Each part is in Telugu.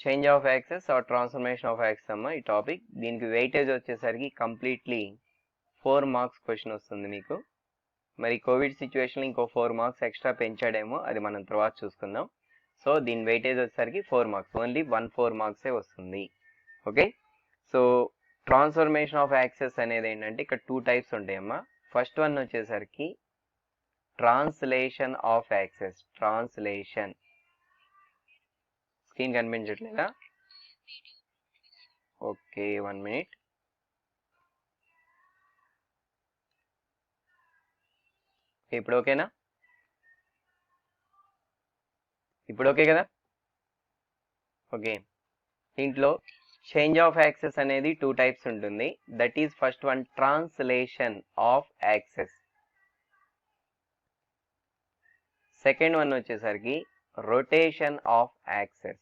Change of axes or transformation of axes అమ్మ ఈ టాపిక్. దీనికి వెయిటేజ్ వచ్చేసరికి కంప్లీట్లీ 4 మార్క్స్ క్వశ్చన్ వస్తుంది మీకు. మరి కోవిడ్ సిచ్యువేషన్లో ఇంకో 4 మార్క్స్ ఎక్స్ట్రా పెంచాడేమో, అది మనం తర్వాత చూసుకుందాం. సో దీని వెయిటేజ్ వచ్చేసరికి 4 మార్క్స్, ఓన్లీ 4 మార్క్సే వస్తుంది. Okay, so transformation of axes అనేది ఏంటంటే ఇక్కడ 2 టైప్స్ ఉంటాయమ్మా. ఫస్ట్ వన్ వచ్చేసరికి translation of axes. Translation, screen కనిపించట్లేదా? Okay, 1 minute. ఇప్పుడు ఓకేనా? ఇప్పుడు ఓకే కదా? ఓకే, దీంట్లో చేంజ్ ఆఫ్ యాక్సెస్ అనేది 2 టైప్స్ ఉంటుంది. That is first one translation of axes. Second one వచ్చేసరికి రొటేషన్ ఆఫ్ యాక్సెస్.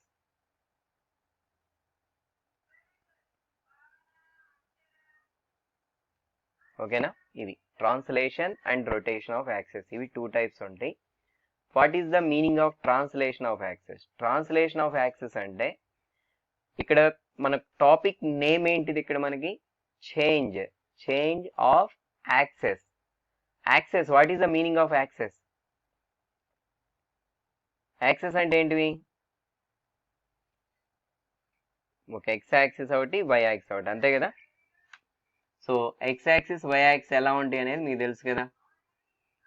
ఓకేనా? ఇది translation and rotation of access, ఇవి 2 టైప్స్ ఉంటాయి. What is the meaning of translation of axes? Translation of axes అంటే ఇక్కడ మన టాపిక్ నేమ్ ఏంటిది? ఇక్కడ మనకి change, change of axes. Access, what is the meaning of axes? Access అంటే ఏంటివి? ఒక ఎక్స్ యాక్సిస్ ఒకటి, వై యాక్సిస్ ఒకటి, అంతే కదా? So X axis, Y axis ఎలా ఉంటాయి అనేది మీకు తెలుసు కదా.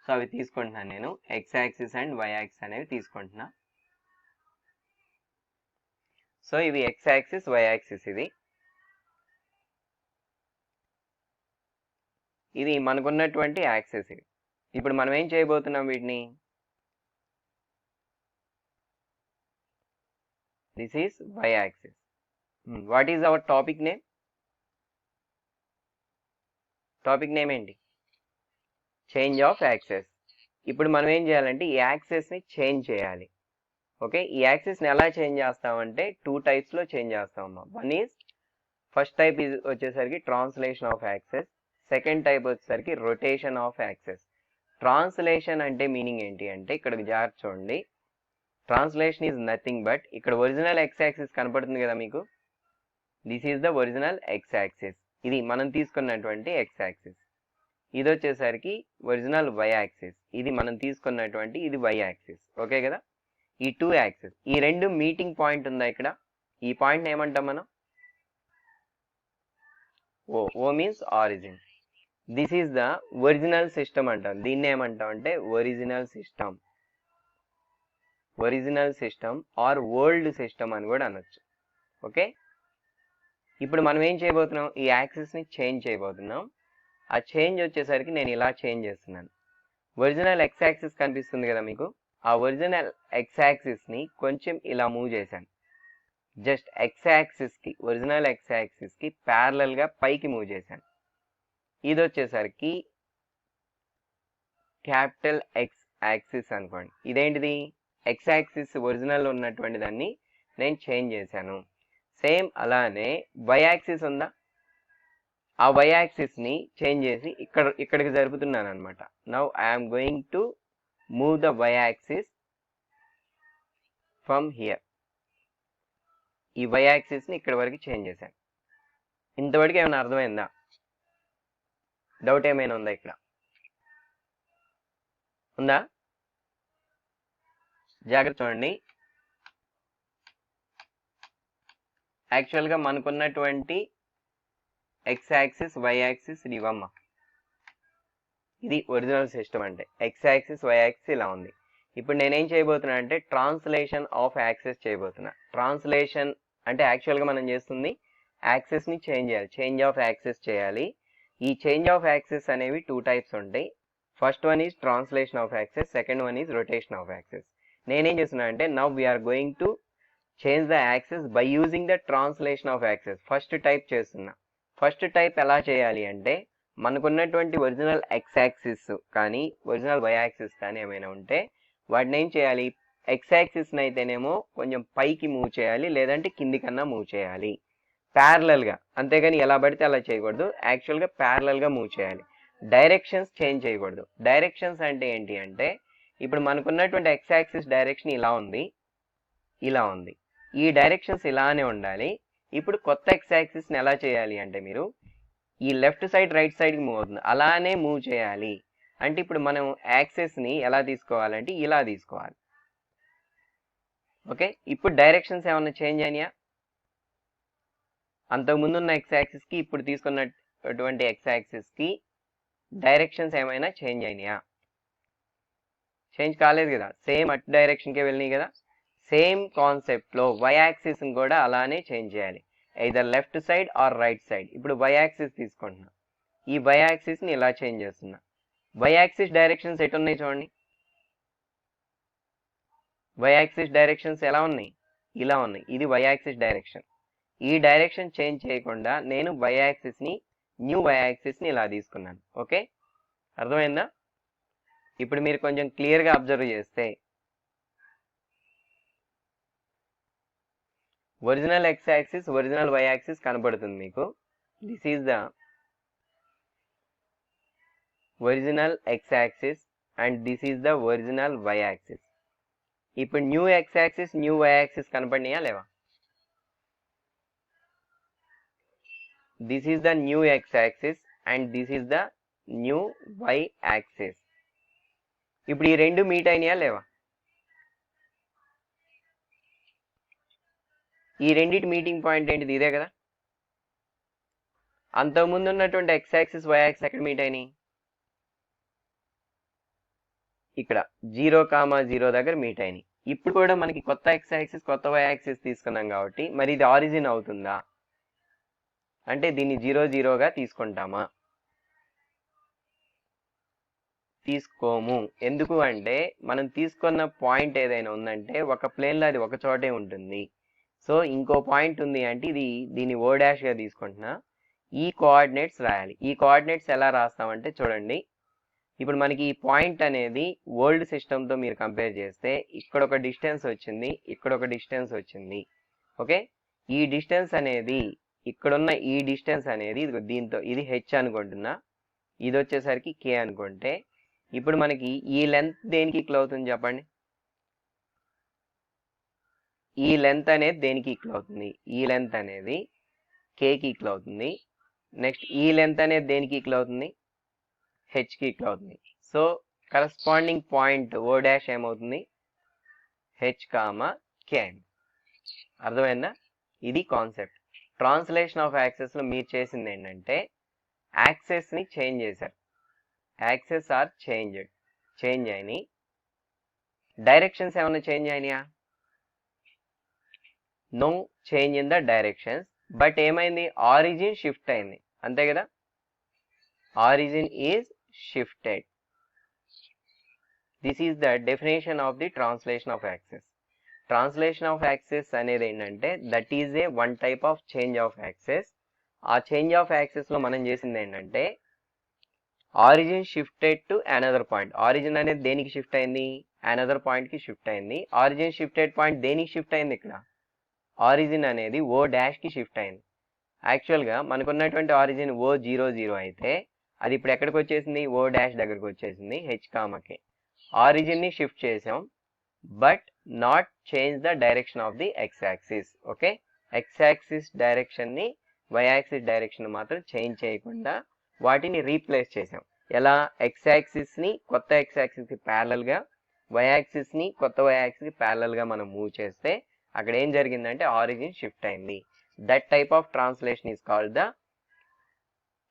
సో అవి తీసుకుంటున్నాను నేను, X axis and Y axis అనేవి తీసుకుంటున్నా. సో ఇవి ఎక్స్ యాక్సిస్, వై యాక్సిస్. ఇది మనకున్నటువంటి యాక్సెస్. ఇది ఇప్పుడు మనం ఏం చేయబోతున్నాం వీటిని? This is Y axis. What is our topic name? Topic name ఏంటి? Change of axes. ఇప్పుడు మనం ఏం చేయాలంటే ఈ యాక్సెస్ని చేంజ్ చేయాలి. ఓకే, ఈ యాక్సెస్ని ఎలా చేంజ్ చేస్తామంటే 2 టైప్స్లో చేంజ్ చేస్తామమ్మా. వన్ ఈజ్, ఫస్ట్ టైప్ వచ్చేసరికి translation of axes. Second type వచ్చేసరికి రొటేషన్ ఆఫ్ యాక్సెస్. ట్రాన్స్లేషన్ అంటే మీనింగ్ ఏంటి అంటే, ఇక్కడ జాగ్రత్త చూడండి. ట్రాన్స్లేషన్ ఈజ్ నథింగ్ బట్, ఇక్కడ ఒరిజినల్ ఎక్స్ యాక్సిస్ కనపడుతుంది కదా మీకు. This is the original X axis. ఇది మనం తీసుకున్నటువంటి ఎక్స్ యాక్సిస్. ఇది వచ్చేసరికి ఒరిజినల్ వై యాక్సిస్. ఇది మనం తీసుకున్నటువంటి ఇది వై యాక్సిస్. ఓకే కదా? ఈ 2 యాక్సిస్, ఈ 2 మీటింగ్ పాయింట్ ఉందా ఇక్కడ? ఈ పాయింట్ ఏమంటాం మనం? O. O means origin. This is the original system అంటాం. దీన్ని ఏమంటాం అంటే original system. Original system or old system అని కూడా అనొచ్చు. ఓకే, ఇప్పుడు మనం ఏం చేయబోతున్నాం? ఈ యాక్సిస్ని చేంజ్ చేయబోతున్నాం. ఆ చేంజ్ వచ్చేసరికి నేను ఇలా చేంజ్ చేస్తున్నాను. ఒరిజినల్ ఎక్స్ యాక్సిస్ కనిపిస్తుంది కదా మీకు, ఆ ఒరిజినల్ ఎక్స్ యాక్సిస్ని కొంచెం ఇలా మూవ్ చేశాను. జస్ట్ ఎక్స్ యాక్సిస్కి, ఒరిజినల్ ఎక్స్ యాక్సిస్కి ప్యారలల్గా పైకి మూవ్ చేశాను. ఇది వచ్చేసరికి క్యాపిటల్ ఎక్స్ యాక్సిస్ అనుకోండి. ఇదేంటిది? ఎక్స్ యాక్సిస్ ఒరిజినల్ ఉన్నటువంటి దాన్ని నేను చేంజ్ చేశాను. సేమ్ అలానే వై యాక్సిస్ ఉందా, ఆ వై యాక్సిస్ని చేంజ్ చేసి ఇక్కడికి జరుపుతున్నాను అనమాట. Now I'm going to move the Y axis from here. ఈ వై యాక్సిస్ని ఇక్కడి వరకు చేంజ్ చేశాను. ఇంతవరకు ఏమైనా అర్థమైందా? డౌట్ ఏమైనా ఉందా? ఇక్కడ ఉందా? జాగ్రత్త చూడండి. యాక్చువల్గా మనకున్నటువంటి ఎక్స్ యాక్సిస్, వై యాక్సిస్ ఇది ఇవమ్మా. ఇది ఒరిజినల్ సిస్టమ్ అంటే ఎక్స్ యాక్సిస్, వై యాక్సిస్ ఇలా ఉంది. ఇప్పుడు నేనేం చేయబోతున్నా అంటే ట్రాన్స్లేషన్ ఆఫ్ యాక్సెస్ చేయబోతున్నా. ట్రాన్స్లేషన్ అంటే యాక్చువల్గా మనం చేస్తుంది యాక్సెస్ని చేంజ్ చేయాలి, చేంజ్ ఆఫ్ యాక్సెస్ చేయాలి. ఈ చేంజ్ ఆఫ్ యాక్సెస్ అనేవి 2 టైప్స్ ఉంటాయి. First one is translation of axes, second one is rotation of axes. నేనేం చేస్తున్నా అంటే now we're going to change the axes by using the translation of axes. First type చేస్తున్నా. ఫస్ట్ టైప్ ఎలా చేయాలి అంటే మనకున్నటువంటి ఒరిజినల్ ఎక్స్ యాక్సిస్ కానీ ఒరిజినల్ వై యాక్సిస్ కానీ ఏమైనా ఉంటే వాటిని ఏం చేయాలి? ఎక్స్ యాక్సిస్ని అయితేనేమో కొంచెం పైకి మూవ్ చేయాలి, లేదంటే కింది కన్నా మూవ్ చేయాలి ప్యారలల్గా. అంతేగాని ఎలా పడితే అలా చేయకూడదు. యాక్చువల్గా ప్యారలల్గా మూవ్ చేయాలి. డైరెక్షన్స్ చేంజ్ చేయకూడదు. డైరెక్షన్స్ అంటే ఏంటి అంటే ఇప్పుడు మనకున్నటువంటి ఎక్స్ యాక్సిస్ డైరెక్షన్ ఇలా ఉంది, ఇలా ఉంది. ఈ డైరెక్షన్స్ ఇలానే ఉండాలి. ఇప్పుడు కొత్త ఎక్స్ యాక్సిస్ని ఎలా చేయాలి అంటే మీరు ఈ లెఫ్ట్ సైడ్ రైట్ సైడ్కి మూవ్ అవుతుంది, అలానే మూవ్ చేయాలి. అంటే ఇప్పుడు మనం యాక్సెస్ని ఎలా తీసుకోవాలంటే ఇలా తీసుకోవాలి. ఓకే, ఇప్పుడు డైరెక్షన్స్ ఏమైనా చేంజ్ అయినాయా? అంతకుముందు ఉన్న ఎక్స్ యాక్సిస్కి ఇప్పుడు తీసుకున్నటువంటి ఎక్స్ యాక్సిస్కి డైరెక్షన్స్ ఏమైనా చేంజ్ అయినాయా? చేంజ్ కాలేదు కదా, సేమ్ అట్ డైరెక్షన్కే వెళ్ళినాయి కదా. సేమ్ కాన్సెప్ట్లో వై యాక్సిస్ని కూడా అలానే చేంజ్ చేయాలి, either left side or right side. ఇప్పుడు వై యాక్సిస్ తీసుకుంటున్నా, ఈ వై యాక్సిస్ని ఇలా చేంజ్ చేస్తున్నా. వై యాక్సిస్ డైరెక్షన్స్ ఎటు ఉన్నాయి చూడండి. వై యాక్సిస్ డైరెక్షన్స్ ఎలా ఉన్నాయి? ఇలా ఉన్నాయి. ఇది వై యాక్సిస్ డైరెక్షన్. ఈ డైరెక్షన్ చేంజ్ చేయకుండా నేను వై యాక్సిస్ని, న్యూ వై యాక్సిస్ని ఇలా తీసుకున్నాను. ఓకే, అర్థమైందా? ఇప్పుడు మీరు కొంచెం క్లియర్గా అబ్జర్వ్ చేస్తే original X axis, original Y axis కనబడుతుంది మీకు. This is the original X axis and this is the original Y axis. ఇప్పుడు new X axis, new Y axis కనపడినాయా లేవా? This is the new X axis and this is the new Y axis. ఇప్పుడు ఈ రెండు మీట్ అయినాయా లేవా? ఈ రెండింటి మీటింగ్ పాయింట్ ఏంటిది? ఇదే కదా. అంతకుముందు ఉన్నటువంటి ఎక్స్ యాక్సిస్, వై యాక్సిస్ ఎక్కడ మీట్ అయినాయి? ఇక్కడ 0,0 దగ్గర మీట్ అయినాయి. ఇప్పుడు కూడా మనకి కొత్త ఎక్స్ యాక్సిస్, కొత్త వై యాక్సిస్ తీసుకున్నాం కాబట్టి మరి ఇది ఆరిజిన్ అవుతుందా అంటే దీన్ని 0, 0గా తీసుకుంటామా? తీసుకోము. ఎందుకు అంటే మనం తీసుకున్న పాయింట్ ఏదైనా ఉందంటే ఒక ప్లేన్లో అది ఒక చోటే ఉంటుంది. సో ఇంకో పాయింట్ ఉంది అంటే ఇది దీన్ని ఓ డాష్గా తీసుకుంటున్నా. ఈ కోఆర్డినేట్స్ రాయాలి. ఈ కోఆర్డినేట్స్ ఎలా రాస్తామంటే చూడండి, ఇప్పుడు మనకి ఈ పాయింట్ అనేది ఓల్డ్ సిస్టంతో మీరు కంపేర్ చేస్తే ఇక్కడ ఒక డిస్టెన్స్ వచ్చింది, ఇక్కడ ఒక డిస్టెన్స్ వచ్చింది. ఓకే, ఈ డిస్టెన్స్ అనేది ఇక్కడున్న ఈ డిస్టెన్స్ అనేది దీంతో ఇది హెచ్ అనుకుంటున్నా, ఇది వచ్చేసరికి కే అనుకుంటే ఇప్పుడు మనకి ఈ లెంత్ దేనికి ఈక్వల్ అవుతుంది చెప్పండి? ఈ లెంత్ అనేది దేనికి ఈక్వల్ అవుతుంది? ఈ లెంత్ అనేది కేకి ఈక్వల్ అవుతుంది. నెక్స్ట్ ఈ లెంత్ అనేది దేనికి ఈక్వల్ అవుతుంది? హెచ్కి ఈక్వల్ అవుతుంది. So corresponding point O dash ఏమవుతుంది? H comma K. అర్థమైందా? ఇది కాన్సెప్ట్. ట్రాన్స్లేషన్ ఆఫ్ యాక్సెస్లో మీరు చేసింది ఏంటంటే యాక్సెస్ని చేంజ్ చేశారు. యాక్సెస్ ఆర్ చేంజ్ అయినాయి. డైరెక్షన్స్ ఏమైనా చేంజ్ అయినాయా? No change in the directions, but ఏమైంది? ఆరిజిన్ షిఫ్ట్ అయింది, అంతే కదా. Origin is shifted. This is the definition of the translation of axes. Translation of axes అనేది ఏంటంటే that is a one type of change of access. ఆ చేంజ్ ఆఫ్ యాక్సెస్లో మనం చేసింది ఏంటంటే origin shifted to another point. Origin అనేది దేనికి షిఫ్ట్ అయింది? అనదర్ పాయింట్కి షిఫ్ట్ అయింది. ఆరిజిన్ షిఫ్టెడ్ పాయింట్ దేనికి షిఫ్ట్ అయింది? ఇక్కడ ఆరిజిన్ అనేది ఓ డాష్కి షిఫ్ట్ అయింది. యాక్చువల్గా మనకున్నటువంటి ఆరిజిన్ ఓ 0, 0 అయితే అది ఇప్పుడు ఎక్కడికి వచ్చేసింది? ఓ డాష్ దగ్గరకు వచ్చేసింది, హెచ్ కామకే. ఆరిజిన్ని షిఫ్ట్ చేసాం but not change the direction of the X axis. Okay, X axis డైరెక్షన్ని వై యాక్సిస్ డైరెక్షన్ మాత్రం చేంజ్ చేయకుండా వాటిని రీప్లేస్ చేసాం. ఎలా? ఎక్స్ యాక్సిస్ని కొత్త ఎక్స్ యాక్సిస్కి ప్యారలల్గా, వై యాక్సిస్ని కొత్త వై యాక్సిస్కి ప్యారలల్గా మనం మూవ్ చేస్తే అక్కడ ఏం జరిగిందంటే ఆరిజిన్ షిఫ్ట్ అయింది. That type of translation is called the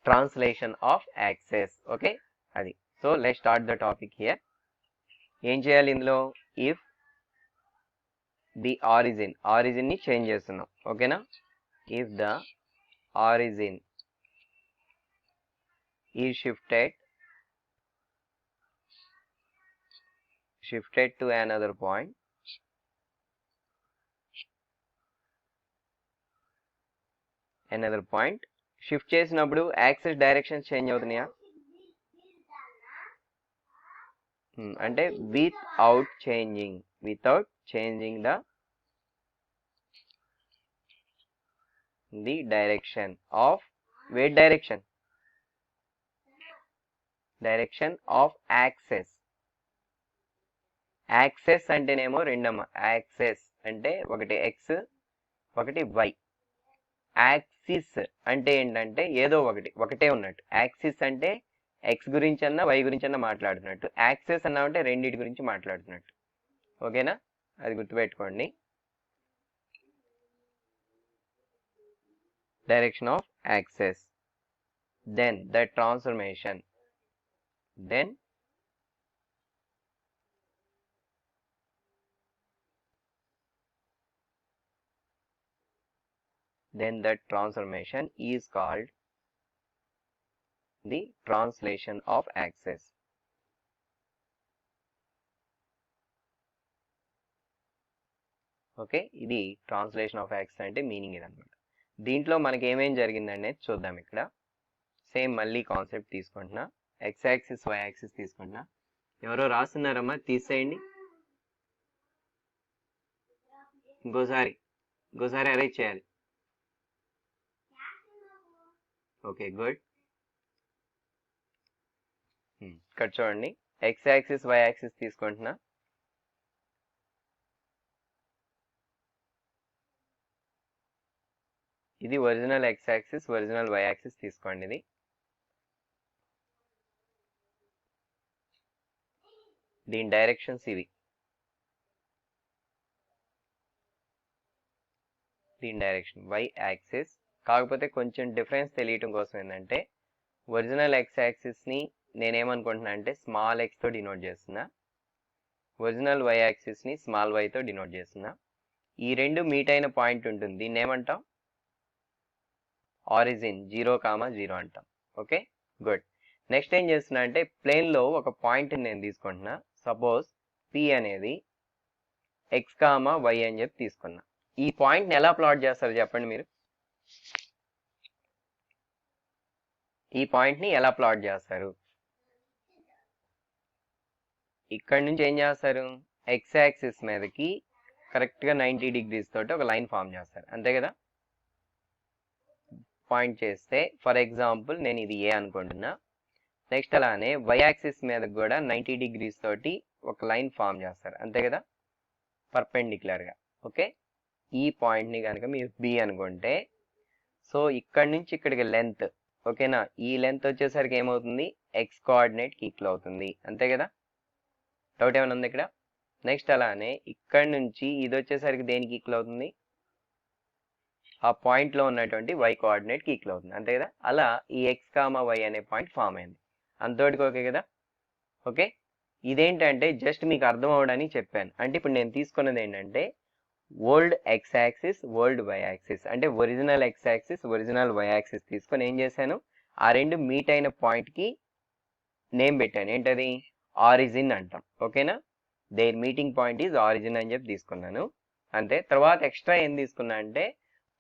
translation of axes. Okay, అది. So let's start the topic here. ఏం చేయాలి ఇందులో? ఇఫ్ ది ఆరిజిన్ని చేంజ్ చేస్తున్నాం. ఓకేనా? If the origin is shifted to another point, shift చేసినప్పుడు యాక్సిస్ డైరెక్షన్స్ చేంజ్ అవుతున్నాయా? అంటే without changing the direction of direction of axes. Axes అంటేనేమో రెండమ్మ, యాక్సెస్ అంటే ఒకటి ఎక్స్ ఒకటి వై. యాక్సిస్ అంటే ఏంటంటే ఏదో ఒకటే ఉన్నట్టు. యాక్సిస్ అంటే ఎక్స్ గురించి అన్నా వై గురించి అన్నా మాట్లాడుతున్నట్టు. యాక్సెస్ అన్నా అంటే రెండింటి గురించి మాట్లాడుతున్నట్టు. ఓకేనా, అది గుర్తుపెట్టుకోండి. Direction of axes. Then the transformation. Then that transformation is called the translation of axis. Okay, ఇది ట్రాన్స్లేషన్ ఆఫ్ యాక్సెస్ అంటే మీనింగ్ ఇది అనమాట. దీంట్లో మనకి ఏమేం జరిగిందనేది చూద్దాం. ఇక్కడ సేమ్ మళ్ళీ కాన్సెప్ట్ తీసుకుంటున్నా. ఎక్స్ యాక్సిస్ వై యాక్సిస్ తీసుకుంటున్నా. ఎవరో రాస్తున్నారమ్మా, తీసేయండి. ఇంకోసారి అరేంజ్ చేయాలి. Okay, good. ఇక్కడ చూడండి, ఎక్స్ యాక్సిస్ వై యాక్సిస్ తీసుకుంటున్నా. ఇది original X axis, original Y axis తీసుకోండి. ఇది దీని డైరెక్షన్స్ ఇవి. దీని డైరెక్షన్ వై యాక్సిస్. కాకపోతే కొంచెం డిఫరెన్స్ తెలియటం కోసం ఏంటంటే, ఒరిజినల్ ఎక్స్ యాక్సిస్ని నేనేమనుకుంటున్నా అంటే స్మాల్ ఎక్స్తో డినోట్ చేస్తున్నా, ఒరిజినల్ వై యాక్సిస్ని స్మాల్ వైతో డినోట్ చేస్తున్నా. ఈ రెండు మీట్ అయిన పాయింట్ ఉంటుంది, దీన్ని ఏమంటాం? ఆరిజిన్ 0,0 అంటాం. Okay, good. నెక్స్ట్ ఏం చేస్తున్నా అంటే ప్లేన్లో ఒక పాయింట్ని నేను తీసుకుంటున్నా. సపోజ్ పి అనేది ఎక్స్ కామా వై అని చెప్పి తీసుకున్నా. ఈ పాయింట్ని ఎలా ప్లాట్ చేస్తారు చెప్పండి మీరు? ఈ పాయింట్ని ఎలా ప్లాట్ చేస్తారు? ఇక్కడ నుంచి ఏం చేస్తారు? ఎక్స్ యాక్సిస్ మీదకి కరెక్ట్గా 90 degrees తోటి ఒక లైన్ ఫామ్ చేస్తారు, అంతే కదా? పాయింట్ చేస్తే ఫర్ ఎగ్జాంపుల్ నేను ఇది ఏ అనుకుంటున్నా. నెక్స్ట్ అలానే వై యాక్సిస్ మీద కూడా 90 degrees తోటి ఒక లైన్ ఫామ్ చేస్తారు, అంతే కదా? పర్పెండిక్యులర్గా. ఓకే, ఈ పాయింట్ని కనుక మీరు బి అనుకుంటే, సో ఇక్కడ నుంచి ఇక్కడికి లెంత్, ఓకేనా? ఈ లెంత్ వచ్చేసరికి ఏమవుతుంది? ఎక్స్ కోఆర్డినేట్కి ఈక్వల్ అవుతుంది, అంతే కదా? డౌట్ ఏమైనా ఉంది ఇక్కడ? నెక్స్ట్ అలానే ఇక్కడ నుంచి ఇది వచ్చేసరికి దేనికి ఈక్వల్ అవుతుంది? ఆ పాయింట్లో ఉన్నటువంటి వై కోఆర్డినేట్కి ఈక్వల్ అవుతుంది, అంతే కదా? అలా ఈ ఎక్స్ కామా వై అనే పాయింట్ ఫామ్ అయింది. అంతటికి ఓకే కదా? ఓకే, ఇదేంటంటే జస్ట్ మీకు అర్థం అవడానికి చెప్పాను. అంటే ఇప్పుడు నేను తీసుకున్నది ఏంటంటే old X axis, old Y axis, అంటే original X axis, original Y axis తీసుకొని ఏం చేశాను? ఆ రెండు మీట్ అయిన పాయింట్కి నేమ్ పెట్టాను, ఏంటది? ఆరిజిన్ అంటాం, ఓకేనా? Their meeting point is origin అని చెప్పి తీసుకున్నాను, అంతే. తర్వాత ఎక్స్ట్రా ఏం తీసుకున్నా అంటే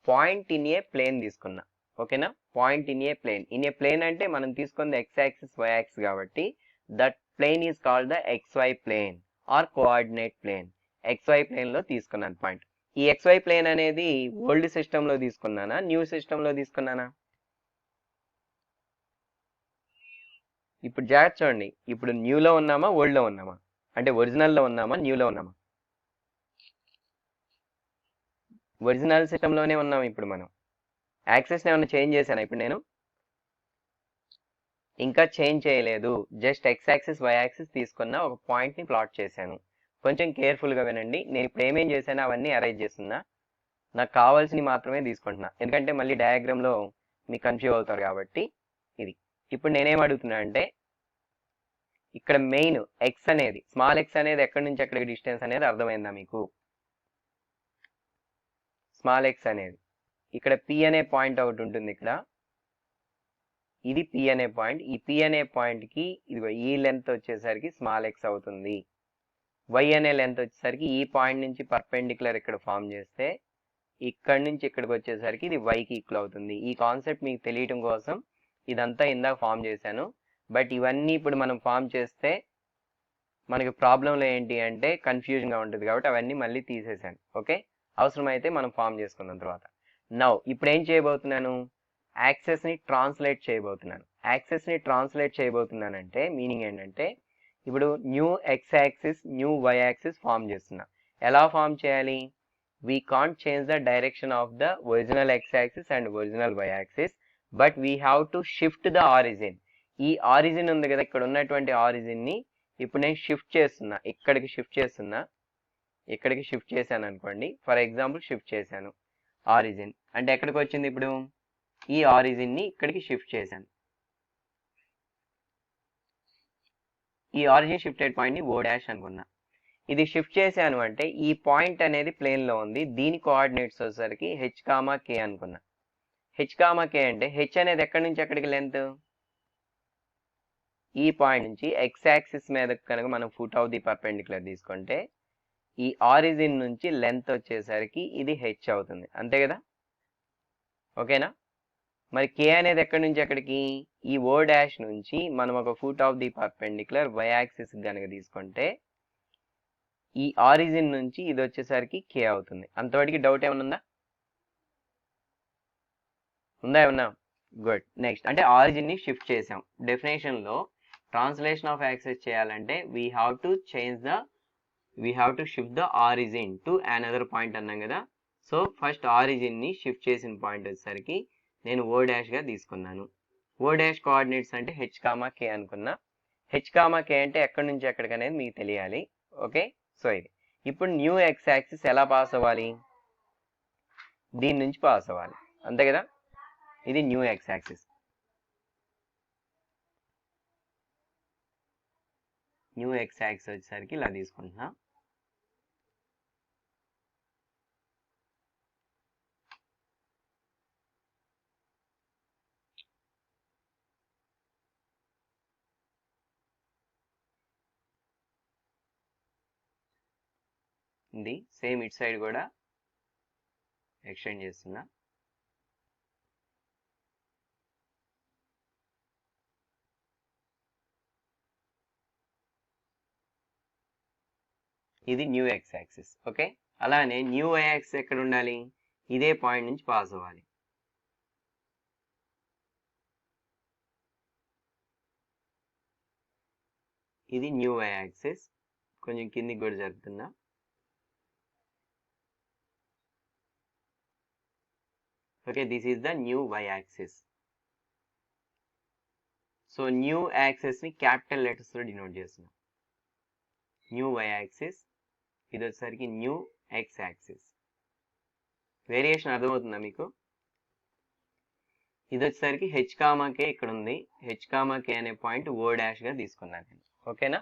పాయింట్ ఇన్ ఏ ప్లేన్ తీసుకున్నా, ఓకేనా? Point in a plane. In a plane అంటే మనం తీసుకుంది ఎక్స్ యాక్సిస్ వై యాక్సిస్ కాబట్టి that plane is called the XY plane or coordinate plane. XY ప్లేన్లో తీసుకున్నాను పాయింట్. ఈ XY ప్లేన్ అనేది ఓల్డ్ సిస్టంలో తీసుకున్నానా, న్యూ సిస్టంలో తీసుకున్నానా? ఇప్పుడు జాగ్రత్త చూడండి, ఇప్పుడు న్యూలో ఉన్నామా ఓల్డ్లో ఉన్నామా? అంటే ఒరిజినల్లో ఉన్నామా న్యూలో ఉన్నామా? ఒరిజినల్ సిస్టంలోనే ఉన్నాం. ఇప్పుడు మనం యాక్సెస్ని ఏమైనా చేంజ్ చేశానా? ఇప్పుడు నేను ఇంకా చేంజ్ చేయలేదు, just X axis Y axis తీసుకున్న ఒక పాయింట్ని ప్లాట్ చేశాను. కొంచెం కేర్ఫుల్గా వినండి. నేను ఇప్పుడు ఏమేం చేశాను అవన్నీ అరేంజ్ చేస్తున్నా, నాకు కావాల్సినవి మాత్రమే తీసుకుంటున్నా, ఎందుకంటే మళ్ళీ డయాగ్రామ్లో మీకు కన్ఫ్యూజ్ అవుతారు కాబట్టి. ఇది ఇప్పుడు నేనేం అడుగుతున్నా అంటే ఇక్కడ మెయిన్ ఎక్స్ అనేది, స్మాల్ ఎక్స్ అనేది ఎక్కడి నుంచి ఎక్కడికి డిస్టెన్స్ అనేది అర్థమైందా మీకు? స్మాల్ ఎక్స్ అనేది ఇక్కడ పి అనే పాయింట్ ఒకటి ఉంటుంది, ఇక్కడ ఇది పి అనే పాయింట్. ఈ పి అనే పాయింట్కి ఇదిగో ఈ లెంత్ వచ్చేసరికి స్మాల్ ఎక్స్ అవుతుంది. వై అనే లెంత్ వచ్చేసరికి ఈ పాయింట్ నుంచి పర్పెండిక్యులర్ ఇక్కడ ఫామ్ చేస్తే ఇక్కడ నుంచి ఇక్కడికి వచ్చేసరికి ఇది వైకి ఈక్వల్ అవుతుంది. ఈ కాన్సెప్ట్ మీకు తెలియటం కోసం ఇదంతా ఇందాక ఫామ్ చేశాను. బట్ ఇవన్నీ ఇప్పుడు మనం ఫామ్ చేస్తే మనకి ప్రాబ్లంలో ఏంటి అంటే కన్ఫ్యూజన్గా ఉంటుంది కాబట్టి అవన్నీ మళ్ళీ తీసేసాను. ఓకే, అవసరమైతే మనం ఫామ్ చేసుకున్న తర్వాత. నౌ ఇప్పుడు ఏం చేయబోతున్నాను? యాక్సెస్ని ట్రాన్స్లేట్ చేయబోతున్నాను. యాక్సెస్ని ట్రాన్స్లేట్ చేయబోతున్నానంటే మీనింగ్ ఏంటంటే ఇప్పుడు new X axis, new Y axis form చేస్తున్నా. ఎలా ఫామ్ చేయాలి? we can't change the direction of the original x-axis and original y-axis, but we have to shift the origin. ఈ ఆరిజిన్ ఉంది కదా, ఇక్కడ ఉన్నటువంటి ఆరిజిన్ని ఇప్పుడు నేను షిఫ్ట్ చేస్తున్నా, ఇక్కడికి షిఫ్ట్ చేస్తున్నా, ఇక్కడికి షిఫ్ట్ చేశాను అనుకోండి. ఫర్ ఎగ్జాంపుల్ షిఫ్ట్ చేశాను ఆరిజిన్ అంటే ఎక్కడికి వచ్చింది, ఇప్పుడు ఈ ఆరిజిన్ని ఇక్కడికి షిఫ్ట్ చేశాను. ఈ ఆరిజిన్ షిఫ్టెడ్ పాయింట్ని ఓ డాష్ అనుకున్నా. ఇది షిఫ్ట్ చేశాను అంటే ఈ పాయింట్ అనేది ప్లేన్లో ఉంది, దీని కోఆర్డినేట్స్ వచ్చేసరికి హెచ్ కామా కే అనుకున్నా. హెచ్ కామా కే అంటే హెచ్ అనేది ఎక్కడి నుంచి ఎక్కడికి లెంత్, ఈ పాయింట్ నుంచి ఎక్స్ యాక్సిస్ మీద కనుక మనం ఫుట్ ఆఫ్ ది పర్పెండిక్యులర్ తీసుకుంటే ఈ ఆరిజిన్ నుంచి లెంత్ వచ్చేసరికి ఇది హెచ్ అవుతుంది, అంతే కదా, ఓకేనా. మరి కే అనేది ఎక్కడి నుంచి ఎక్కడికి, ఈ ఓ డాష్ నుంచి మనం ఒక foot of the perpendicular Y axis కనుక తీసుకుంటే ఈ ఆరిజిన్ నుంచి ఇది వచ్చేసరికి కే అవుతుంది. అంతవరకు డౌట్ ఏమన్నా ఉందా ఏమన్నా? గుడ్. నెక్స్ట్ అంటే ఆరిజిన్ ని షిఫ్ట్ చేసాం. డెఫినేషన్ లో ట్రాన్స్లేషన్ ఆఫ్ యాక్సెస్ చేయాలంటే we have to shift the origin to another point అన్నాం కదా. సో ఫస్ట్ ఆరిజిన్ ని షిఫ్ట్ చేసిన పాయింట్ వచ్చేసరికి నేను ఓ డాష్ గా తీసుకున్నాను. ఓ డాష్ కోఆర్డినేట్స్ అంటే హెచ్ కామా కే అనుకున్నా. హెచ్ కామా కే అంటే ఎక్కడి నుంచి ఎక్కడికి అనేది మీకు తెలియాలి, ఓకే. సో ఇది ఇప్పుడు న్యూ ఎక్స్ యాక్సిస్ ఎలా పాస్ అవ్వాలి, దీని నుంచి పాస్ అవ్వాలి, అంతే కదా. ఇది new X axis. New X axis వచ్చేసరికి ఇలా తీసుకుంటున్నా. ఇది సేమ్ ఇట్ సైడ్ కూడా ఎక్స్టెండ్ చేస్తున్నా. ఇది న్యూ ఎక్స్ యాక్సిస్, ఓకే. అలానే న్యూ వై యాక్సిస్ ఎక్కడ ఉండాలి, ఇదే పాయింట్ నుంచి పాస్ అవ్వాలి. ఇది న్యూ వై యాక్సిస్, కొంచెం కిందికి కూడా జరుపుతున్నా. Okay, this is the new Y axis. So new axis ని క్యాపిటల్ లెటర్స్ తో డినోట్ చేస్తున్నాం. న్యూ వై యాక్సిస్, ఇది వచ్చేసరికి న్యూ ఎక్స్ యాక్సిస్. వేరియేషన్ అర్థమవుతుందా మీకు? ఇది వచ్చేసరికి హెచ్ కామా కే ఇక్కడ ఉంది, హెచ్ కామా కే అనే పాయింట్ ఓ డాష్ గా తీసుకున్నాను నేను, ఓకేనా.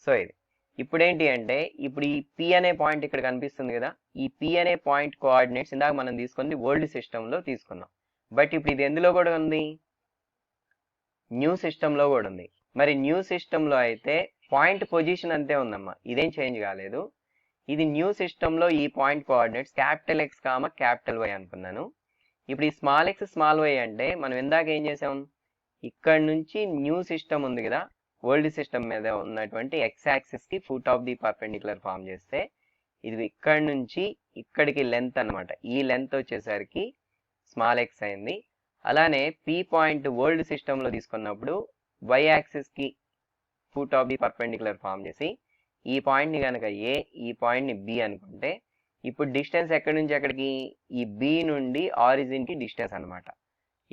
సో ఇది ఇప్పుడు ఏంటి అంటే ఇప్పుడు ఈ పి అనే పాయింట్ ఇక్కడ కనిపిస్తుంది కదా, ఈ పి అనే పాయింట్ కోఆర్డినేట్స్ ఇందాక మనం తీసుకుంది ఓల్డ్ సిస్టంలో తీసుకున్నాం. బట్ ఇప్పుడు ఇది ఎందులో కూడా ఉంది, న్యూ సిస్టంలో కూడా ఉంది. మరి న్యూ సిస్టంలో అయితే పాయింట్ పొజిషన్ అంతే ఉందమ్మా, ఇదేం చేంజ్ కాలేదు. ఇది న్యూ సిస్టంలో ఈ point coordinates capital X comma capital Y అనుకున్నాను. ఇప్పుడు ఈ స్మాల్ ఎక్స్ స్మాల్ వై అంటే మనం ఇందాక ఏం చేసాం, ఇక్కడ నుంచి న్యూ సిస్టమ్ ఉంది కదా, ఓల్డ్ సిస్టమ్ మీద ఉన్నటువంటి ఎక్స్ యాక్సిస్ కి foot of the perpendicular form చేస్తే ఇది ఇక్కడ నుంచి ఇక్కడికి లెంత్ అనమాట, ఈ లెంత్ వచ్చేసరికి స్మాల్ ఎక్స్ అయింది. అలానే పి పాయింట్ ఓల్డ్ సిస్టంలో తీసుకున్నప్పుడు వై యాక్సిస్ కి foot of the perpendicular form చేసి ఈ పాయింట్ ని కనుక ఏ, ఈ పాయింట్ ని బి అనుకుంటే ఇప్పుడు డిస్టెన్స్ ఎక్కడి నుంచి ఎక్కడికి, ఈ బి నుండి ఆరిజిన్ కి డిస్టెన్స్ అనమాట,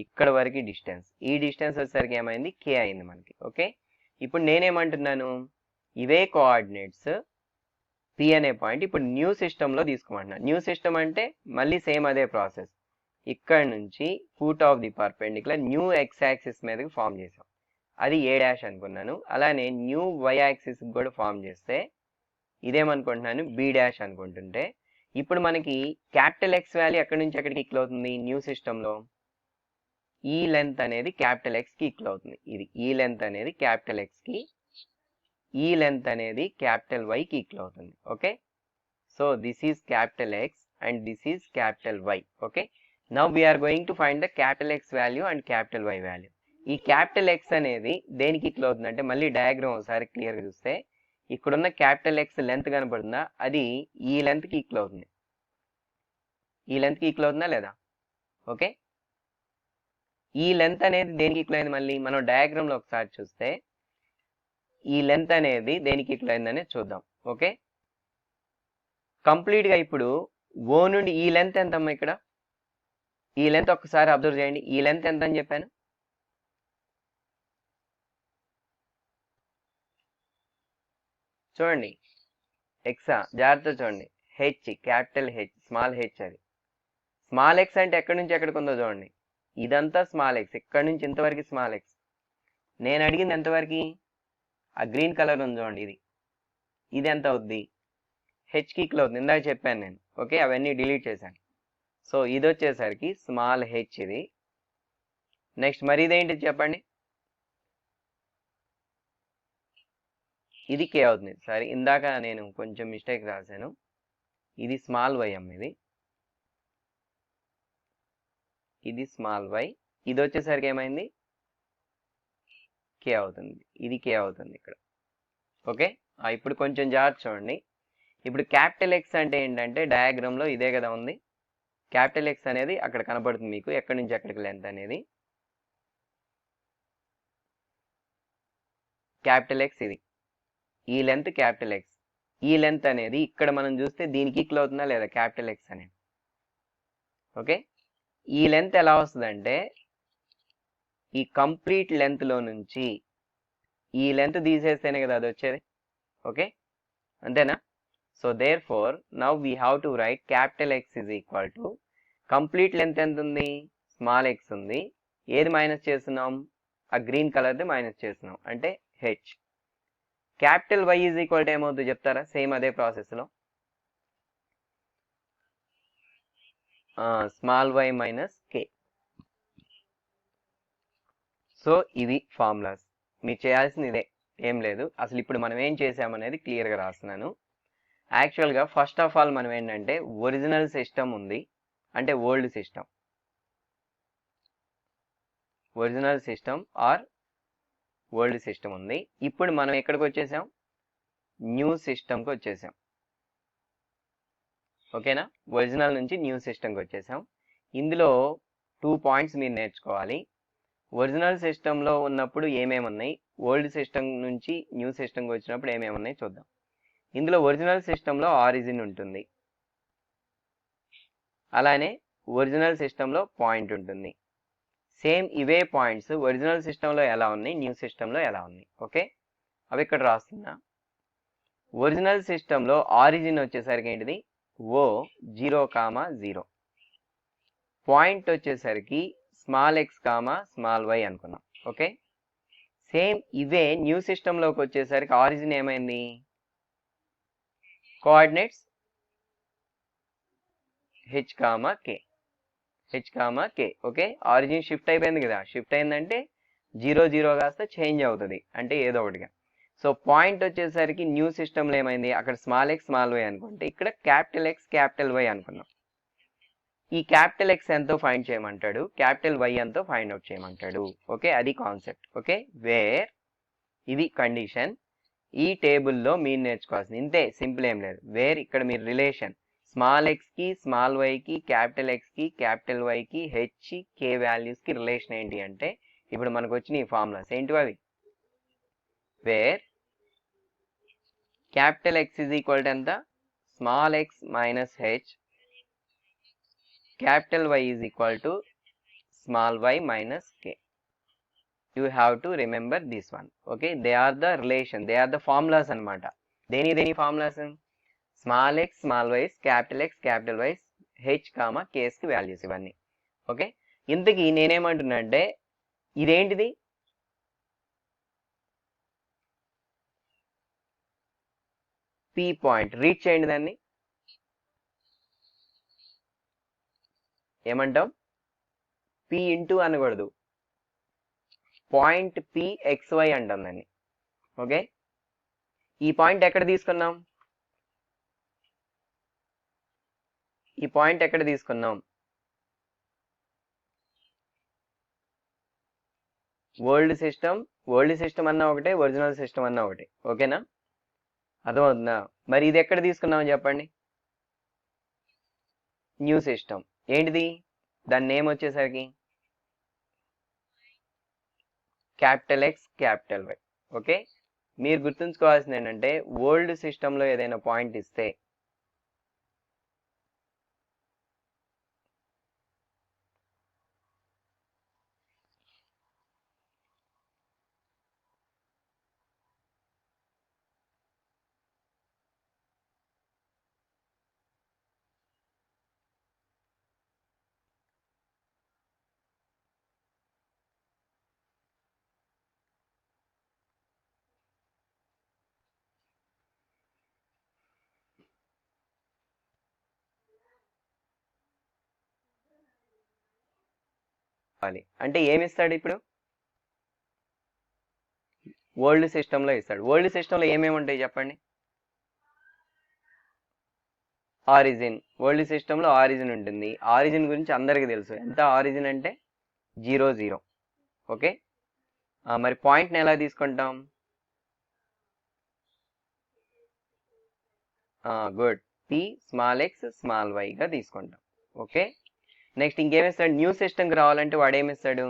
ఇక్కడ వరకు డిస్టెన్స్. ఈ డిస్టెన్స్ వచ్చేసరికి ఏమైంది, కే అయింది మనకి, ఓకే. ఇప్పుడు నేనేమంటున్నాను, ఇవే కోఆర్డినేట్స్ పి అనే పాయింట్ ఇప్పుడు న్యూ సిస్టంలో తీసుకోమంటున్నాను. న్యూ సిస్టమ్ అంటే మళ్ళీ సేమ్ అదే ప్రాసెస్, ఇక్కడ నుంచి foot of the perpendicular new X axis మీదకి ఫామ్ చేసాం, అది ఏ డాష్ అనుకున్నాను. అలానే న్యూ వై యాక్సిస్ కూడా ఫామ్ చేస్తే ఇదేమనుకుంటున్నాను, బి డాష్ అనుకుంటుంటే ఇప్పుడు మనకి క్యాపిటల్ ఎక్స్ వాల్యూ ఎక్కడి నుంచి ఎక్కడికి ఈక్వల్ అవుతుంది, న్యూ సిస్టంలో ఈ లెంత్ అనేది క్యాపిటల్ ఎక్స్ కి ఈక్వల్ అవుతుంది. ఇది ఈ లెంత్ అనేది క్యాపిటల్ ఎక్స్ కి, ఈ లెంత్ అనేది క్యాపిటల్ వై కి ఈక్వల్ అవుతుంది, okay. So this is capital X and this is capital Y, okay. Now we're going to find the capital X value and capital Y value. ఈ క్యాపిటల్ ఎక్స్ అనేది దేనికి ఈక్వల్ అవుతుంది అంటే, మళ్ళీ డయాగ్రామ్ ఒకసారి క్లియర్గా చూస్తే ఇక్కడున్న క్యాపిటల్ ఎక్స్ లెంత్ కనపడుతుందా, అది ఈ లెంత్ కి ఈక్వల్ అవుతుంది, ఈ లెంత్ కి ఈక్వల్ అవుతుందా లేదా, ఓకే. ఈ లెంత్ అనేది దేనికి ఈక్వల్ అయింది, మళ్ళీ మనం డయాగ్రామ్ లో ఒకసారి చూస్తే ఈ లెంత్ అనేది దేనికి ఈక్వల్ అయిందనే చూద్దాం, ఓకే. కంప్లీట్ గా ఇప్పుడు ఓ నుండి ఈ లెంత్ ఎంతమ్మా ఇక్కడ? ఈ లెంత్ ఒక్కసారి అబ్జర్వ్ చేయండి. ఈ లెంత్ ఎంత అని చెప్పాను? చూడండి ఎక్సా, జాగ్రత్త చూడండి. H, capital H, small H. అది స్మాల్ ఎక్స్ అంటే ఎక్కడి నుంచి ఎక్కడికి ఉందో చూడండి. ఇదంతా స్మాల్ ఎక్స్, ఇక్కడి నుంచి ఇంతవరకు స్మాల్ ఎక్స్. నేను అడిగింది ఎంతవరకు? ఆ గ్రీన్ కలర్ ఉంది చూడండి, ఇది ఎంత అవుద్ది? హెచ్ కిక్లో అవుతుంది, ఇందాక చెప్పాను నేను. ఓకే, అవన్నీ డిలీట్ చేశాను. సో ఇది వచ్చేసరికి స్మాల్ హెచ్ ఇది. నెక్స్ట్ మరి ఇదేంటి చెప్పండి? ఇది కే అవుతుంది. సరే, ఇందాక నేను కొంచెం మిస్టేక్ రాశాను. ఇది స్మాల్ వై అమ్మ, ఇది స్మాల్ వై. ఇది వచ్చేసరికి ఏమైంది? కే అవుతుంది. ఇది కే అవుతుంది ఇక్కడ. ఓకే, ఇప్పుడు కొంచెం జాగ్రత్త చూడండి. ఇప్పుడు క్యాపిటల్ ఎక్స్ అంటే ఏంటంటే డయాగ్రామ్లో ఇదే కదా ఉంది. క్యాపిటల్ ఎక్స్ అనేది అక్కడ కనపడుతుంది మీకు, ఎక్కడి నుంచి ఎక్కడికి లెంత్ అనేది. క్యాపిటల్ ఎక్స్ ఇది, ఈ లెంత్ క్యాపిటల్ ఎక్స్. ఈ లెంత్ అనేది ఇక్కడ మనం చూస్తే దీనికి ఈక్వల్ అవుతుందా లేదా క్యాపిటల్ ఎక్స్ అనేది? ఓకే, ఈ లెంత్ ఎలా వస్తుందంటే ఈ కంప్లీట్ లెంత్లో నుంచి ఈ లెంత్ తీసేస్తేనే కదా అది వచ్చేది. ఓకే, అంతేనా? So therefore now we have to write capital X is equal to complete length ఎంత ఉంది? స్మాల్ ఎక్స్ ఉంది. ఏది మైనస్ చేస్తున్నాం? ఆ గ్రీన్ కలర్ది మైనస్ చేస్తున్నాం, అంటే H. Capital Y is equal to ఏమవుతుంది చెప్తారా? సేమ్ అదే ప్రాసెస్లో small Y minus K. So ఇది ఫార్ములాస్. మీరు చేయాల్సింది ఇదే, ఏం లేదు. అసలు ఇప్పుడు మనం ఏం చేసామనేది క్లియర్గా రాస్తున్నాను. యాక్చువల్గా ఫస్ట్ ఆఫ్ ఆల్ మనం ఏంటంటే ఒరిజినల్ సిస్టమ్ ఉంది, అంటే old system. Original system or old system ఉంది. ఇప్పుడు మనం ఎక్కడికి వచ్చేసాం? న్యూ సిస్టమ్కి వచ్చేసాం. ఓకేనా? ఒరిజినల్ నుంచి న్యూ సిస్టమ్కి వచ్చేసాం. ఇందులో 2 పాయింట్స్ మీరు నేర్చుకోవాలి. ఒరిజినల్ సిస్టంలో ఉన్నప్పుడు ఏమేమి ఉన్నాయి, ఓల్డ్ సిస్టమ్ నుంచి న్యూ సిస్టమ్కి వచ్చినప్పుడు ఏమేమి ఉన్నాయి చూద్దాం. ఇందులో ఒరిజినల్ సిస్టంలో ఆరిజిన్ ఉంటుంది, అలానే ఒరిజినల్ సిస్టంలో పాయింట్ ఉంటుంది. సేమ్ ఇవే పాయింట్స్ ఒరిజినల్ సిస్టంలో ఎలా ఉన్నాయి, న్యూ సిస్టంలో ఎలా ఉన్నాయి. ఓకే, అవి ఇక్కడ రాస్తున్నా. ఒరిజినల్ సిస్టంలో ఆరిజిన్ వచ్చేసరికి ఏంటిది? ఓ 0,0. పాయింట్ వచ్చేసరికి small X comma small Y అనుకున్నాం. ఓకే, సేమ్ ఇవే న్యూ సిస్టంలోకి వచ్చేసరికి ఆరిజిన్ ఏమైంది? Coordinates H comma K, H comma K. Okay, origin shift అయిపోయింది కదా. షిఫ్ట్ అయిందంటే 0 0 కాస్త చేంజ్ అవుతుంది, అంటే ఏదో ఒకటిగా. సో పాయింట్ వచ్చేసరికి న్యూ సిస్టంలో ఏమైంది? అక్కడ స్మాల్ ఎక్స్ స్మాల్ వై అనుకుంటే ఇక్కడ క్యాపిటల్ ఎక్స్ క్యాపిటల్ వై అనుకున్నాం. ఈ క్యాపిటల్ ఎక్స్ ఎంతో ఫైండ్ చేయమంటాడు, క్యాపిటల్ వై ఎంతో ఫైండ్ అవుట్ చేయమంటాడు. ఓకే, అది కాన్సెప్ట్. ఓకే, వేర్ ఇది కండిషన్. ఈ టేబుల్లో మీరు నేర్చుకోవాల్సింది ఇంతే, సింపుల్ ఏం లేదు. వేర్ ఇక్కడ మీరు రిలేషన్ స్మాల్ ఎక్స్కి స్మాల్ వైకి క్యాపిటల్ ఎక్స్కి క్యాపిటల్ వైకి హెచ్ కే వాల్యూస్కి రిలేషన్ ఏంటి అంటే ఇప్పుడు మనకు వచ్చిన ఈ ఫార్ములాస్ ఏంటివి అవి? Where capital X is equal to ఎంత? Small X minus H, capital Y is equal to small Y minus K. You have to remember this one. Okay, they are the relation, they are the formulas అన్నమాట. దేని formulas? Small X small Ys capital X capital Ys H comma కేస్కి వాల్యూస్ ఇవన్నీ. ఓకే, ఇంతకీ నేనేమంటున్నా అంటే ఇదేంటిది? P point. రీచ్ చేయండి దాన్ని. ఏమంటాం? పి ఇంటూ అనకూడదు, పాయింట్ పి ఎక్స్ వై అంటాం దాన్ని. ఓకే, ఈ పాయింట్ ఎక్కడ తీసుకున్నాం? ఈ పాయింట్ ఎక్కడ తీసుకున్నాం? ఓల్డ్ సిస్టమ్ అన్నా ఒకటే, ఒరిజినల్ సిస్టమ్ అన్నా ఒకటే. ఓకేనా? అర్థమవుతుందా? మరి ఇది ఎక్కడ తీసుకున్నామని చెప్పండి? New system. ఏంటిది దాని నేమ్ వచ్చేసరికి? Capital X capital Y. Okay, మీరు గుర్తుంచుకోవాల్సింది ఏంటంటే ఓల్డ్ సిస్టంలో ఏదైనా పాయింట్ ఇస్తే అంటే ఏమి ఇస్తాడు ఇప్పుడు? ఓల్డ్ సిస్టంలో ఇస్తాడు. ఓల్డ్ సిస్టంలో ఏమేమి ఉంటాయి చెప్పండి? ఆరిజిన్. ఓల్డ్ సిస్టంలో ఆరిజిన్ ఉంటుంది. ఆరిజిన్ గురించి అందరికీ తెలుసు. ఎంత ఆరిజిన్ అంటే 0 0. ఓకే, మరి పాయింట్ని ఎలా తీసుకుంటాం? Good, p small X small వైగా తీసుకుంటాం. Okay, next ఇంకేమిస్తాడు? న్యూ సిస్టమ్కి రావాలంటే వాడు ఏమిస్తాడు?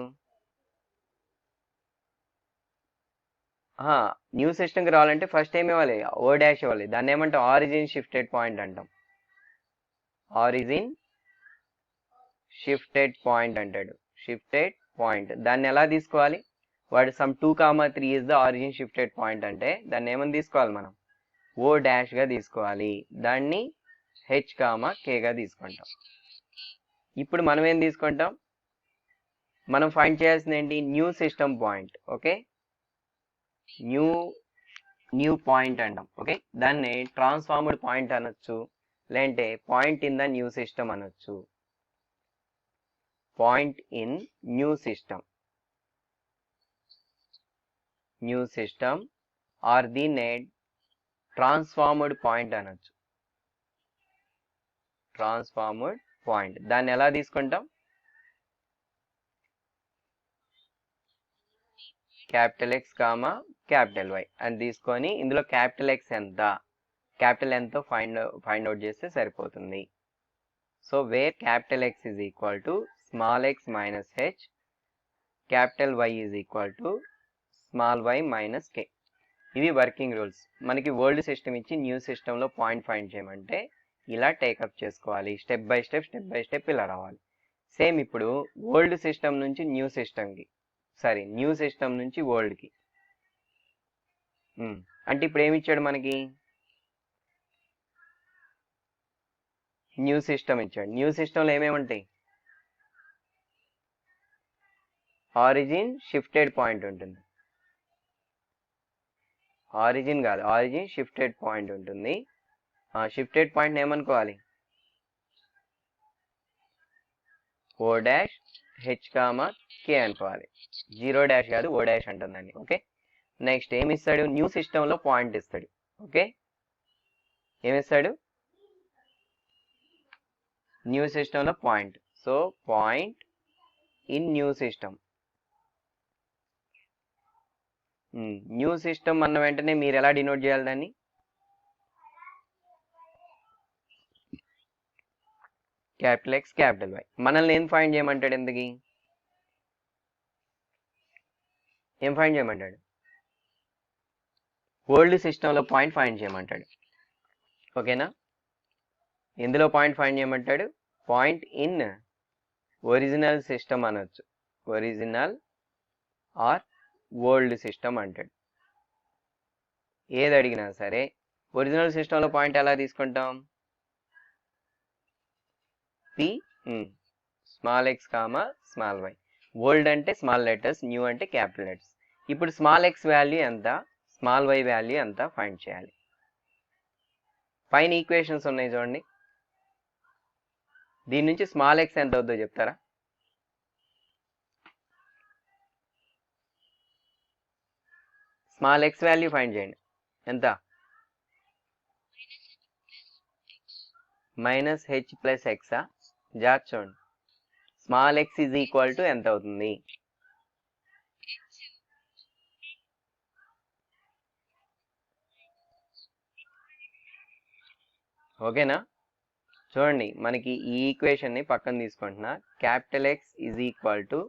న్యూ సిస్టమ్కి రావాలంటే ఫస్ట్ ఏమి ఇవ్వాలి? ఓ డాష్ ఇవ్వాలి. దాన్ని ఏమంటాం? ఆరిజిన్ షిఫ్టెడ్ పాయింట్ అంటాం. ఆరిజిన్ షిఫ్టెడ్ పాయింట్ అంటాడు. షిఫ్టెడ్ పాయింట్ దాన్ని ఎలా తీసుకోవాలి? వాడు some 2, 3 is the origin shifted point అంటే దాన్ని ఏమని తీసుకోవాలి మనం? ఓ డాష్గా తీసుకోవాలి. దాన్ని h, kగా తీసుకుంటాం. ఇప్పుడు మనం ఏం తీసుకుంటాం? మనం ఫైండ్ చేయాల్సింది ఏంటి? New system point. Okay, new point అంటాం. ఓకే, దాన్ని ట్రాన్స్ఫార్మ్డ్ పాయింట్ అనొచ్చు, లేదంటే point in the new system అనొచ్చు. Point in new system or దీన్నే ట్రాన్స్ఫార్మ్డ్ పాయింట్ అనొచ్చు. ట్రాన్స్ఫార్మ్డ్ పాయింట్ దాన్ని ఎలా తీసుకుంటాం? క్యాపిటల్ X, క్యాపిటల్ Y అని తీసుకొని ఇందులో క్యాపిటల్ X ఎంత, క్యాపిటల్ ఎంతో ఫైండ్ అవుట్ చేస్తే సరిపోతుంది. So where capital X is equal to small x minus h, capital Y is equal to small y minus k. ఇవి వర్కింగ్ రూల్స్. మనకి ఓల్డ్ సిస్టమ్ ఇచ్చి న్యూ సిస్టంలో పాయింట్ ఫైండ్ చేయమంటే ఇలా టేకప్ చేసుకోవాలి. స్టెప్ బై స్టెప్ ఇలా రావాలి. సేమ్ ఇప్పుడు ఓల్డ్ సిస్టమ్ నుంచి న్యూ సిస్టమ్కి, న్యూ సిస్టమ్ నుంచి ఓల్డ్కి. అంటే ఇప్పుడు ఏమి ఇచ్చాడు మనకి? న్యూ సిస్టమ్ ఇచ్చాడు. న్యూ సిస్టంలో ఏమేమి ఉంటాయి? ఆరిజిన్ షిఫ్టెడ్ పాయింట్ ఉంటుంది. ఆరిజిన్ కాదు, ఆరిజిన్ షిఫ్టెడ్ పాయింట్ ఉంటుంది. షిఫ్టెడ్ పాయింట్ ఏమనుకోవాలి? ఓ డాష్ h, k అనుకోవాలి. 0 డాష్ కాదు, ఓ డాష్ అంటుందండి. ఓకే, నెక్స్ట్ ఏమి ఇస్తాడు? న్యూ సిస్టంలో పాయింట్ ఇస్తాడు. ఓకే, ఏమిస్తాడు? న్యూ సిస్టంలో point. So point in new system. New system అన్న వెంటనే మీరు ఎలా డినోట్ చేయాలి దాన్ని? Capital X, capital Y. మనల్ని ఏం ఫైండ్ చేయమంటాడు? ఎందుకు ఏం ఫైండ్ చేయమంటాడు? ఓల్డ్ సిస్టంలో పాయింట్ ఫైండ్ చేయమంటాడు. ఓకేనా? ఎందులో పాయింట్ ఫైండ్ చేయమంటాడు? పాయింట్ ఇన్ ఒరిజినల్ సిస్టమ్ అనొచ్చు. ఒరిజినల్ ఆర్ ఓల్డ్ సిస్టమ్ అంటాడు. ఏది అడిగినా సరే ఒరిజినల్ సిస్టంలో పాయింట్ ఎలా తీసుకుంటాం? p small x, small y. Old అంటే స్మాల్ లెటర్స్, న్యూ అంటే క్యాపిటల్ లెటర్స్. ఇప్పుడు స్మాల్ x వాల్యూ ఎంత, స్మాల్ y వాల్యూ ఎంత ఫైండ్ చేయాలి. పైన ఈక్వేషన్స్ ఉన్నాయి చూడండి. దీని నుంచి స్మాల్ x ఎంత అవుతుందో చెప్తారా? స్మాల్ x వాల్యూ ఫైండ్ చేయండి. ఎంత? మైనస్ h ప్లస్ ఎక్సా? జాగ్రత్త చూడండి. స్మాల్ x ఈజ్ ఈక్వల్ టు ఎంత అవుతుంది? ఓకేనా? చూడండి, మనకి ఈ ఈక్వేషన్ని పక్కన తీసుకుంటున్నా. Capital X is equal to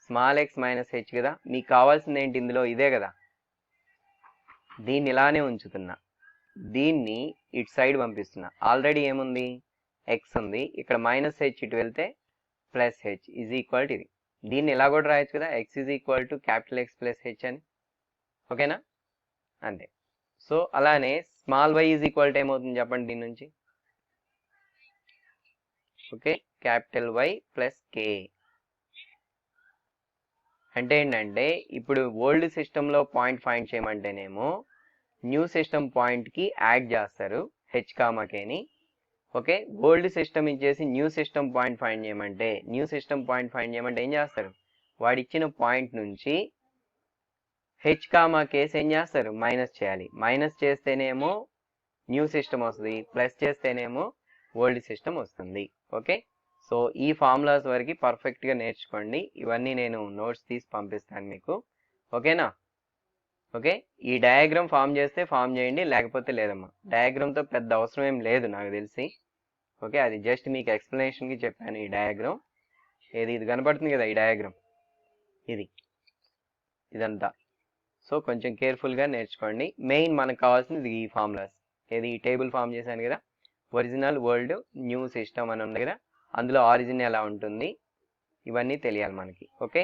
small x minus h కదా. మీకు కావాల్సింది ఏంటి ఇందులో? ఇదే కదా. దీన్ని ఇలానే ఉంచుతున్నా, దీన్ని ఇటు సైడ్ పంపిస్తున్నా. ఆల్రెడీ ఏముంది? x ఉంది. ఇక్కడ మైనస్ h ఇటు వెళ్తే plus h is equal to ఇది. దీన్ని ఇలా కూడా రాయొచ్చు కదా, x is equal to capital X plus h అని. ఓకేనా? అంతే. సో అలానే small y is equal to ఏమవుతుంది చెప్పండి దీని నుంచి? Okay, capital Y plus k. అంటే ఏంటంటే ఇప్పుడు ఓల్డ్ సిస్టంలో పాయింట్ ఫైండ్ చేయమంటేనేమో న్యూ సిస్టమ్ పాయింట్కి యాడ్ చేస్తారు h, kని. ఓకే, ఓల్డ్ సిస్టమ్ ఇచ్చేసి న్యూ సిస్టమ్ పాయింట్ ఫైండ్ చేయమంటే ఏం చేస్తారు, వాడు ఇచ్చిన పాయింట్ నుంచి హెచ్ కామా కేస్ ఏం చేస్తారు, మైనస్ చేయాలి. మైనస్ చేస్తేనేమో న్యూ సిస్టమ్ వస్తుంది, ప్లస్ చేస్తేనేమో ఓల్డ్ సిస్టమ్ వస్తుంది. ఓకే, సో ఈ ఫార్ములాస్ వరకు పర్ఫెక్ట్గా నేర్చుకోండి. ఇవన్నీ నేను నోట్స్ తీసి పంపిస్తాను మీకు. ఓకేనా? ఓకే, ఈ డయాగ్రామ్ ఫామ్ చేస్తే ఫామ్ చేయండి, లేకపోతే లేదమ్మా. డయాగ్రామ్తో పెద్ద అవసరం ఏం లేదు నాకు తెలిసి. ఓకే, అది జస్ట్ మీకు ఎక్స్ప్లెనేషన్కి చెప్పాను. ఈ డయాగ్రామ్ ఇది కనపడుతుంది కదా, ఈ డయాగ్రామ్ ఇదంతా. సో కొంచెం కేర్ఫుల్గా నేర్చుకోండి. మెయిన్ మనకు కావాల్సింది ఈ ఫార్ములాస్. ఈ టేబుల్ ఫామ్ చేశాను కదా, ఒరిజినల్, వరల్డ్, న్యూ సిస్టమ్ అని ఉంది కదా, అందులో ఆరిజిన్ ఎలా ఉంటుంది, ఇవన్నీ తెలియాలి మనకి. ఓకే.